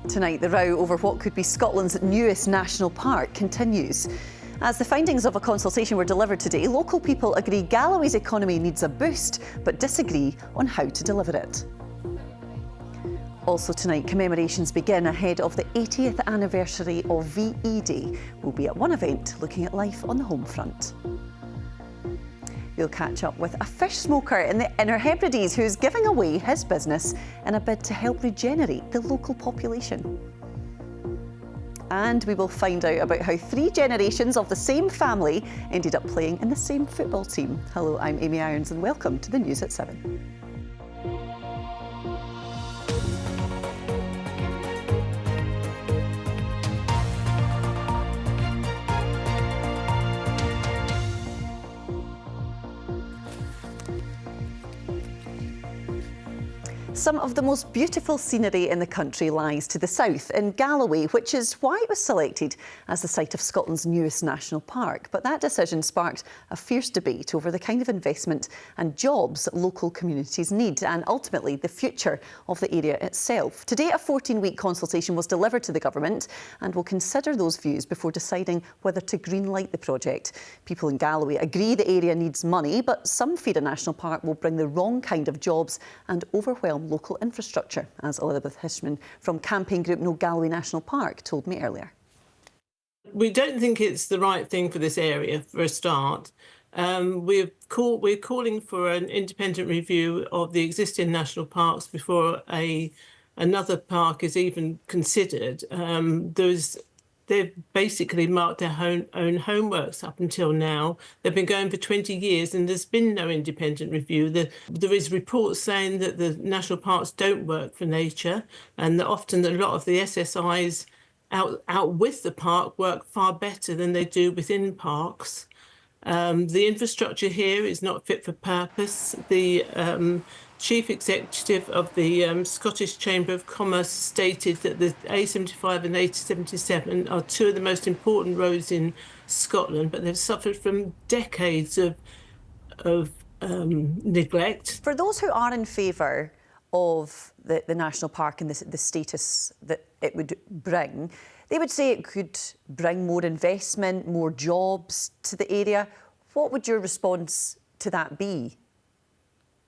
Tonight, the row over what could be Scotland's newest national park continues. As the findings of a consultation were delivered today, local people agree Galloway's economy needs a boost, but disagree on how to deliver it. Also tonight, commemorations begin ahead of the 80th anniversary of VE Day. We'll be at one event looking at life on the home front. We'll catch up with a fish smoker in the Inner Hebrides who's giving away his business in a bid to help regenerate the local population. And we will find out about how 3 generations of the same family ended up playing in the same football team. Hello, I'm Amy Irons and welcome to the News at 7. Some of the most beautiful scenery in the country lies to the south, in Galloway, which is why it was selected as the site of Scotland's newest national park. But that decision sparked a fierce debate over the kind of investment and jobs local communities need, and ultimately the future of the area itself. Today, a 14-week consultation was delivered to the government and will consider those views before deciding whether to greenlight the project. People in Galloway agree the area needs money, but some fear a national park will bring the wrong kind of jobs and overwhelm local infrastructure, as Elizabeth Hishman from campaign group No Galloway National Park told me earlier. We don't think it's the right thing for this area, for a start. We're calling for an independent review of the existing national parks before another park is even considered. They've basically marked their own homeworks up until now. They've been going for 20 years and there's been no independent review. There is reports saying that the national parks don't work for nature and that often a lot of the SSIs out with the park work far better than they do within parks. The infrastructure here is not fit for purpose. The Chief Executive of the Scottish Chamber of Commerce stated that the A75 and A77 are 2 of the most important roads in Scotland, but they've suffered from decades of neglect. For those who are in favour of the national park and the status that it would bring, they would say it could bring more investment, more jobs to the area. What would your response to that be?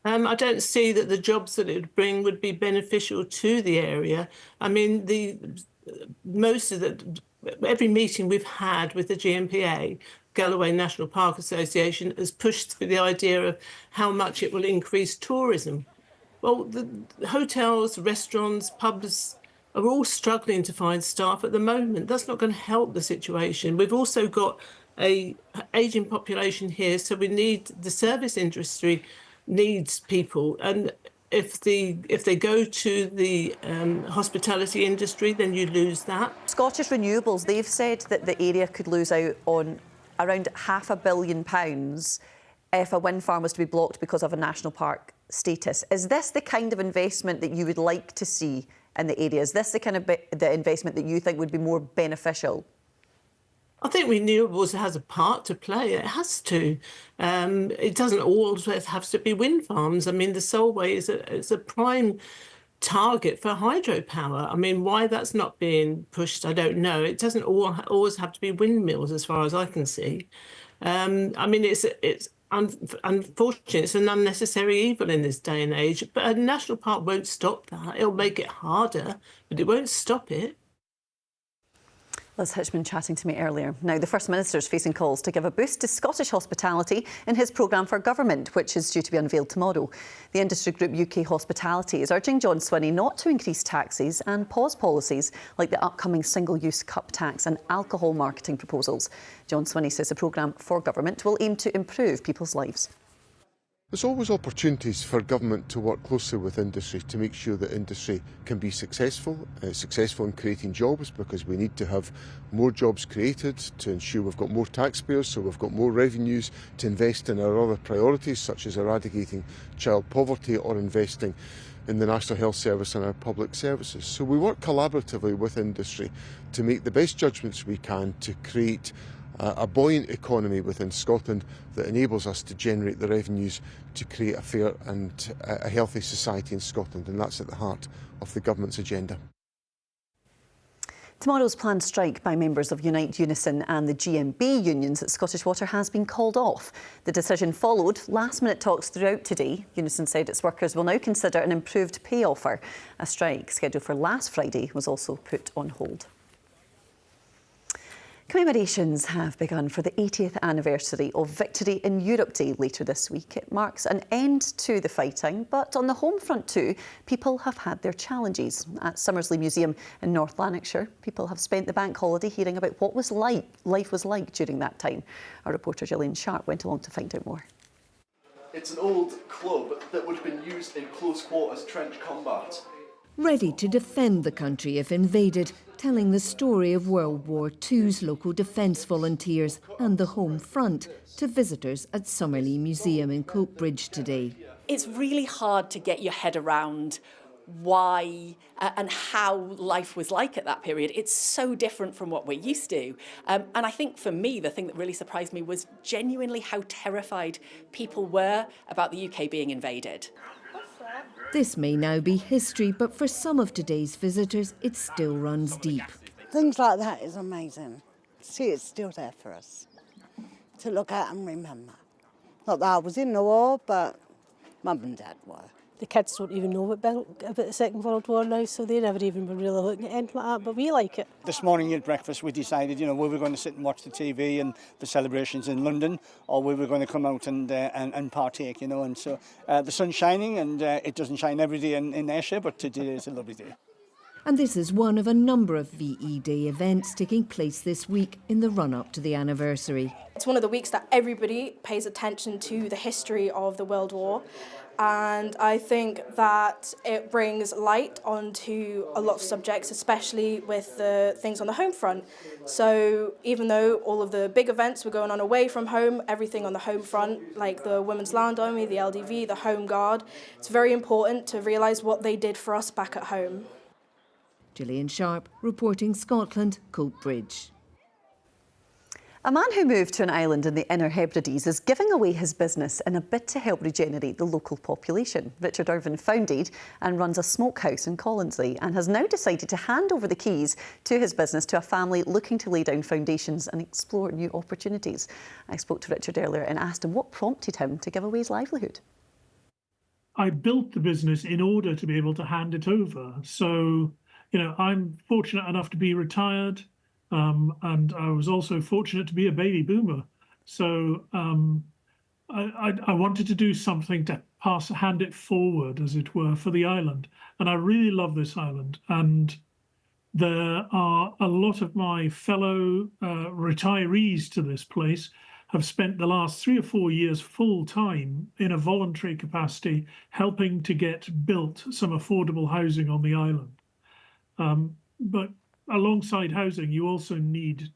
I don't see that the jobs that it would bring would be beneficial to the area. I mean, every meeting we've had with the GNPA, Galloway National Park Association, has pushed for the idea of how much it will increase tourism. Well, the hotels, restaurants, pubs are all struggling to find staff at the moment. That's not going to help the situation. We've also got an ageing population here, so we need the service industry needs people, and if they go to the hospitality industry, then you lose that. Scottish Renewables, they've said that the area could lose out on around £500 million if a wind farm was to be blocked because of a national park status. Is this the kind of investment that you would like to see in the area? Is this the kind of the investment that you think would be more beneficial? I think renewables has a part to play. It has to. It doesn't always have to be wind farms. I mean, the Solway is a prime target for hydropower. I mean, why that's not being pushed, I don't know. It doesn't always have to be windmills, as far as I can see. I mean, it's unfortunate. It's an unnecessary evil in this day and age. But a national park won't stop that. It'll make it harder, but it won't stop it. Liz Hitchman chatting to me earlier. Now, the First Minister is facing calls to give a boost to Scottish hospitality in his programme for government, which is due to be unveiled tomorrow. The industry group UK Hospitality is urging John Swinney not to increase taxes and pause policies like the upcoming single-use cup tax and alcohol marketing proposals. John Swinney says the programme for government will aim to improve people's lives. There's always opportunities for government to work closely with industry to make sure that industry can be successful in creating jobs, because we need to have more jobs created to ensure we've got more taxpayers, so we've got more revenues to invest in our other priorities, such as eradicating child poverty or investing in the National Health Service and our public services. So we work collaboratively with industry to make the best judgments we can to create a buoyant economy within Scotland that enables us to generate the revenues to create a fair and a healthy society in Scotland, and that's at the heart of the government's agenda. Tomorrow's planned strike by members of Unite Unison and the GMB unions at Scottish Water has been called off. The decision followed last-minute talks throughout today. Unison said its workers will now consider an improved pay offer. A strike scheduled for last Friday was also put on hold. Commemorations have begun for the 80th anniversary of Victory in Europe Day later this week. It marks an end to the fighting, but on the home front too, people have had their challenges. At Summersley Museum in North Lanarkshire, people have spent the bank holiday hearing about what life was like during that time. Our reporter Gillian Sharp went along to find out more. It's an old club that would have been used in close quarters trench combat. Ready to defend the country if invaded, telling the story of World War II's local defence volunteers and the home front to visitors at Summerley Museum in Coatbridge today. It's really hard to get your head around why and how life was like at that period. It's so different from what we're used to. And I think for me, the thing that really surprised me was genuinely how terrified people were about the UK being invaded. This may now be history, but for some of today's visitors, it still runs deep. Things like that is amazing. See, it's still there for us to look at and remember. Not that I was in the war, but Mum and Dad were. The kids don't even know about the Second World War now, so they never even were really looking at anything like that, but we like it. This morning at breakfast we decided, we were going to sit and watch the TV and the celebrations in London, or we were going to come out and partake, and so the sun's shining, and it doesn't shine every day in Ayrshire, but today is a lovely day. And this is one of a number of VE Day events taking place this week in the run-up to the anniversary. It's one of the weeks that everybody pays attention to the history of the World War. And I think that it brings light onto a lot of subjects, especially with the things on the home front. So even though all of the big events were going on away from home, everything on the home front, like the Women's Land Army, the LDV, the Home Guard, it's very important to realise what they did for us back at home. Gillian Sharp, reporting Scotland, Coatbridge. A man who moved to an island in the Inner Hebrides is giving away his business in a bid to help regenerate the local population. Richard Irvine founded and runs a smokehouse in Collinsley and has now decided to hand over the keys to his business to a family looking to lay down foundations and explore new opportunities. I spoke to Richard earlier and asked him what prompted him to give away his livelihood. I built the business in order to be able to hand it over. So, I'm fortunate enough to be retired. And I was also fortunate to be a baby boomer. So I wanted to do something to hand it forward, as it were, for the island. And I really love this island. And there are a lot of my fellow retirees to this place have spent the last 3 or 4 years full time in a voluntary capacity helping to get built some affordable housing on the island. But alongside housing, you also need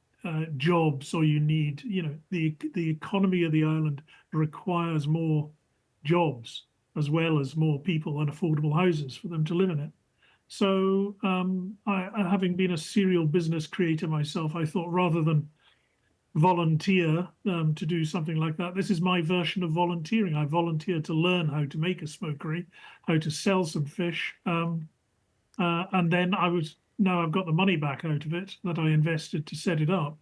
jobs, or you need, the economy of the island requires more jobs as well as more people and affordable houses for them to live in it. So having been a serial business creator myself, I thought rather than volunteer to do something like that, this is my version of volunteering. I volunteered to learn how to make a smokery, how to sell some fish, and then now I've got the money back out of it that I invested to set it up.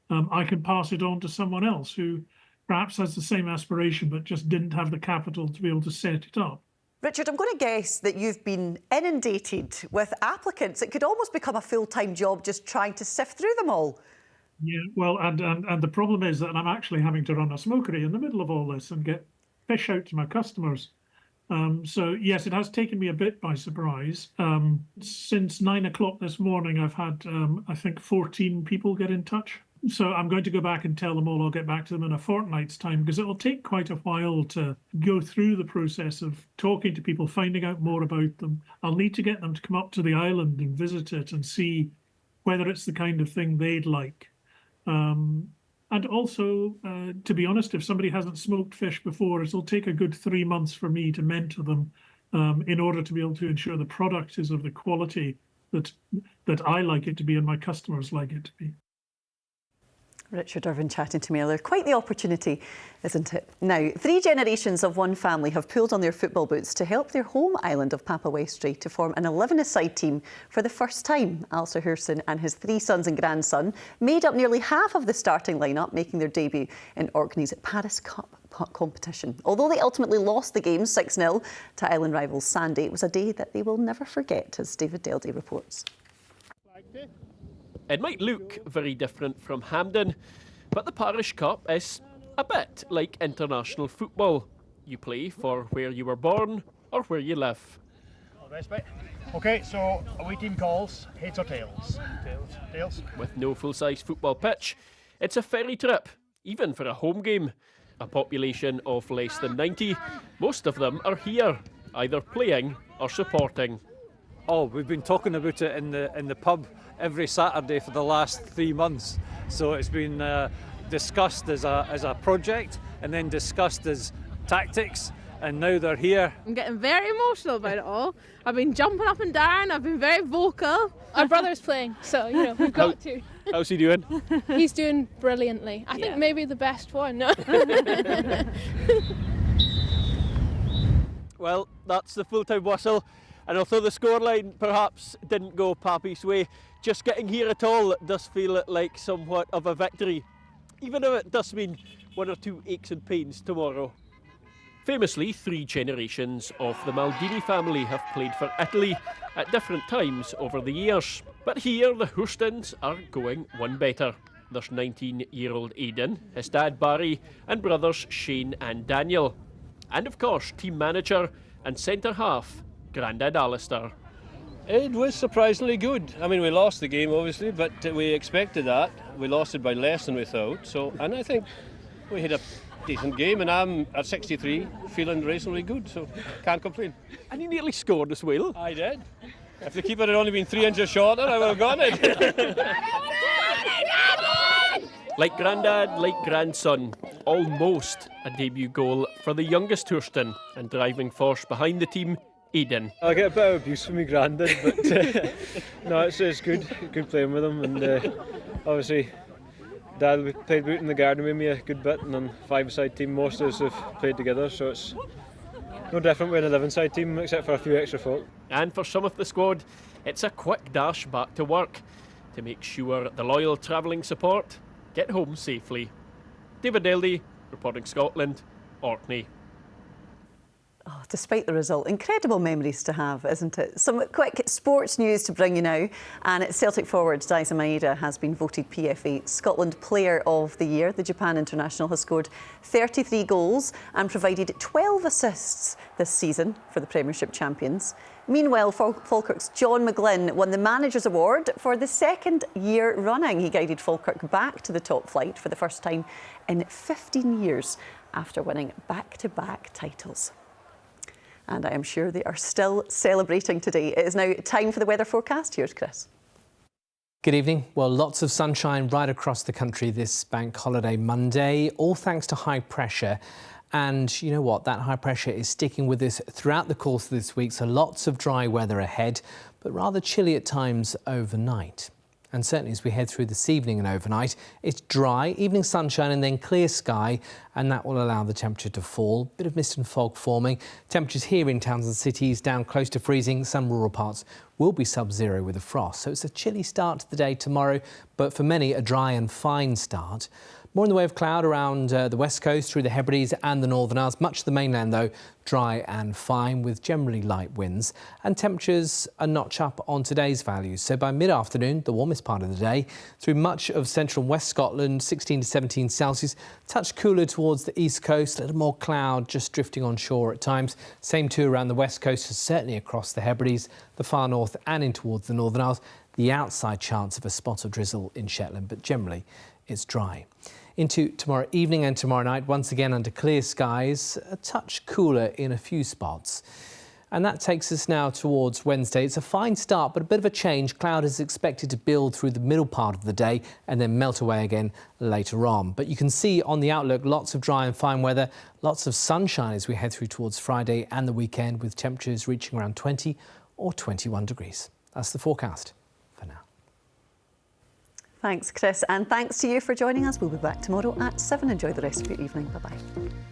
I can pass it on to someone else who perhaps has the same aspiration but just didn't have the capital to be able to set it up. Richard, I'm going to guess that you've been inundated with applicants. It could almost become a full-time job just trying to sift through them all. Yeah, well, and the problem is that I'm actually having to run a smokery in the middle of all this and get fish out to my customers. So, yes, it has taken me a bit by surprise. Since 9 o'clock this morning, I've had, I think, 14 people get in touch. So I'm going to go back and tell them all I'll get back to them in a fortnight's time, because it'll take quite a while to go through the process of talking to people, finding out more about them. I'll need to get them to come up to the island and visit it and see whether it's the kind of thing they'd like. And also, to be honest, if somebody hasn't smoked fish before, it'll take a good 3 months for me to mentor them in order to be able to ensure the product is of the quality that I like it to be and my customers like it to be. Richard Irvin chatting to me earlier. Quite the opportunity, isn't it? Now, 3 generations of one family have pulled on their football boots to help their home island of Papa Westray to form an 11-a-side team for the first time. Alistair Hurson and his 3 sons and grandson made up nearly half of the starting lineup, making their debut in Orkney's Paris Cup competition. Although they ultimately lost the game 6-0 to island rivals Sandy, it was a day that they will never forget, as David Delday reports. It might look very different from Hampden, but the Parish Cup is a bit like international football. You play for where you were born or where you live. OK, so away team calls, heads or tails? Tails. With no full-size football pitch, it's a ferry trip, even for a home game. A population of less than 90, most of them are here, either playing or supporting. Oh, we've been talking about it in the pub every Saturday for the last 3 months. So it's been discussed as a project and then discussed as tactics, and now they're here. I'm getting very emotional about it all. I've been jumping up and down, I've been very vocal. Our brother's playing, so you know, we've got to. How's he doing? He's doing brilliantly. I think maybe the best one. No. Well, that's the full-time whistle. And although the scoreline perhaps didn't go Pappy's way, just getting here at all does feel like somewhat of a victory, even if it does mean 1 or 2 aches and pains tomorrow. Famously, 3 generations of the Maldini family have played for Italy at different times over the years. But here the Hurstons are going one better. There's 19-year-old Aidan, his dad Barry, and brothers Shane and Daniel. And of course, team manager and centre half, Grandad Alistair. It was surprisingly good. I mean, we lost the game obviously, but we expected that. We lost it by less than we thought. And I think we had a decent game, and I'm at 63 feeling reasonably good, so can't complain. And you nearly scored as well. I did. If the keeper had only been 3 inches shorter, I would have got it. Like Grandad, like grandson, almost a debut goal for the youngest Hurston, and driving force behind the team, Aidan. I get a bit of abuse from my granddad, but no, it's good playing with him, and obviously Dad played out in the garden with me a good bit, and on 5-a-side team most of us have played together, so it's no different with an 11-side team except for a few extra folk. And for some of the squad, it's a quick dash back to work to make sure the loyal travelling support get home safely. David Deldy, reporting Scotland, Orkney. Oh, despite the result, incredible memories to have, isn't it? Some quick sports news to bring you now. And Celtic forward Daizen Maeda has been voted PFA Scotland Player of the Year. The Japan international has scored 33 goals and provided 12 assists this season for the Premiership champions. Meanwhile, Falkirk's John McGlynn won the Manager's Award for the 2nd year running. He guided Falkirk back to the top flight for the first time in 15 years after winning back-to-back titles. And I am sure they are still celebrating today. It is now time for the weather forecast. Here's Chris. Good evening. Well, lots of sunshine right across the country this bank holiday Monday, all thanks to high pressure. And you know what? That high pressure is sticking with us throughout the course of this week, so lots of dry weather ahead, but rather chilly at times overnight. And certainly as we head through this evening and overnight, it's dry, evening sunshine and then clear sky, and that will allow the temperature to fall. Bit of mist and fog forming. Temperatures here in towns and cities down close to freezing. Some rural parts will be sub-zero with a frost. So it's a chilly start to the day tomorrow, but for many a dry and fine start. More in the way of cloud around the west coast, through the Hebrides and the Northern Isles. Much of the mainland, though, dry and fine with generally light winds. And temperatures a notch up on today's values. So by mid-afternoon, the warmest part of the day, through much of central and west Scotland, 16 to 17 Celsius. Touch cooler towards the east coast, a little more cloud just drifting on shore at times. Same too around the west coast, certainly across the Hebrides, the far north and in towards the Northern Isles. The outside chance of a spot of drizzle in Shetland, but generally it's dry. Into tomorrow evening and tomorrow night, once again under clear skies, a touch cooler in a few spots. And that takes us now towards Wednesday. It's a fine start, but a bit of a change. Cloud is expected to build through the middle part of the day and then melt away again later on. But you can see on the outlook, lots of dry and fine weather, lots of sunshine as we head through towards Friday and the weekend, with temperatures reaching around 20 or 21 degrees. That's the forecast for now. Thanks, Chris, and thanks to you for joining us. We'll be back tomorrow at 7. Enjoy the rest of your evening. Bye-bye.